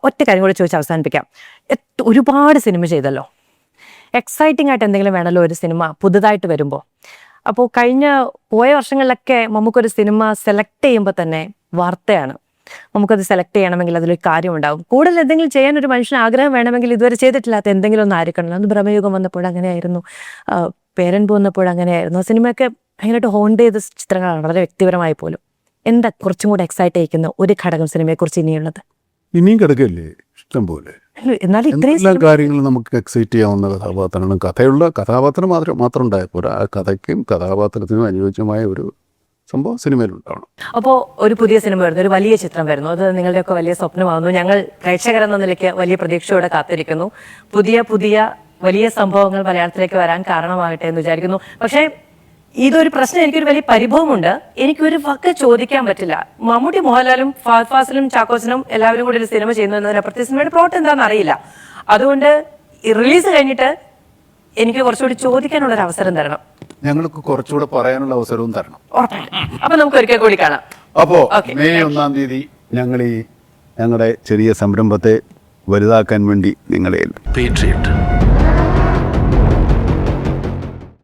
ഒറ്റ കാര്യം കൂടെ ചോദിച്ച് അവസാനിപ്പിക്കാം. ഒരുപാട് സിനിമ ചെയ്തല്ലോ, എക്സൈറ്റിംഗ് ആയിട്ട് എന്തെങ്കിലും വേണമല്ലോ ഒരു സിനിമ പുതുതായിട്ട് വരുമ്പോൾ. അപ്പോൾ പോയ വർഷങ്ങളിലൊക്കെ നമുക്കൊരു സിനിമ സെലക്ട് ചെയ്യുമ്പോൾ തന്നെ വാർത്തയാണ്. നമുക്കത് സെലക്ട് ചെയ്യണമെങ്കിൽ അതിലൊരു കാര്യമുണ്ടാകും. കൂടുതൽ എന്തെങ്കിലും ചെയ്യാൻ ഒരു മനുഷ്യന് ആഗ്രഹം വേണമെങ്കിൽ ഇതുവരെ ചെയ്തിട്ടില്ലാത്ത എന്തെങ്കിലും ഒന്ന് ആയിരിക്കണം. അന്ന് ബ്രഹ്മയുഗം വന്നപ്പോൾ അങ്ങനെയായിരുന്നു, പേരൻപ് വന്നപ്പോൾ അങ്ങനെയായിരുന്നു. സിനിമയൊക്കെ ഭയങ്കരമായിട്ട് ഹോണ്ട് ചെയ്ത ചിത്രങ്ങളാണ്, വളരെ വ്യക്തിപരമായി പോലും. എന്താ കുറച്ചും കൂടെ എക്സൈറ്റ് ചെയ്യിക്കുന്ന ഒരു ഘടകം സിനിമയെക്കുറിച്ച് ഇനിയുള്ളത്? ഇനിയും കിടക്കല്ലേ ഇഷ്ടം പോലെ. എന്നാലും എല്ലാ കാര്യങ്ങളും നമുക്ക് എക്സൈറ്റ് ചെയ്യാവുന്ന കഥാപാത്രങ്ങളും, കഥയുള്ള കഥാപാത്രം മാത്രം ഉണ്ടായപ്പോൾ ആ കഥയ്ക്കും കഥാപാത്രത്തിനും അനുയോജ്യമായ ഒരു സംഭവം സിനിമയിലുണ്ടാവണം. അപ്പോൾ ഒരു പുതിയ സിനിമ വരുന്നു, ഒരു വലിയ ചിത്രം വരുന്നു, അത് നിങ്ങളുടെയൊക്കെ വലിയ സ്വപ്നമാകുന്നു. ഞങ്ങൾ പ്രേക്ഷകരെന്ന നിലയ്ക്ക് വലിയ പ്രതീക്ഷയോടെ കാത്തിരിക്കുന്നു. പുതിയ വലിയ സംഭവങ്ങൾ മലയാളത്തിലേക്ക് വരാൻ കാരണമാകട്ടെ എന്ന് വിചാരിക്കുന്നു. പക്ഷേ ഇതൊരു പ്രശ്നം, എനിക്കൊരു വലിയ പരിഭവമുണ്ട്. എനിക്കൊരു വക്ക് ചോദിക്കാൻ പറ്റില്ല. മമ്മൂട്ടി, മോഹൻലാലും, ഫഹദ് ഫാസിലും ചാക്കോച്ചനും എല്ലാവരും കൂടി ഒരു സിനിമ ചെയ്യുന്നു എന്നതിനപ്പുറത്തെ സിനിമയുടെ പ്ലോട്ട് എന്താണെന്ന് അറിയില്ല. അതുകൊണ്ട് റിലീസ് കഴിഞ്ഞിട്ട് എനിക്ക് കുറച്ചുകൂടി ചോദിക്കാനുള്ളൊരു അവസരം തരണം. ഞങ്ങൾക്ക് കുറച്ചുകൂടെ പറയാനുള്ള അവസരവും തരണം. അപ്പൊ നമുക്ക് ഒരിക്കൽ കൂടി കാണാം. അപ്പോ മെയ് 1-ാം തീയതി ഞങ്ങളുടെ ചെറിയ സംരംഭത്തെ വലുതാക്കാൻ വേണ്ടി നിങ്ങളെ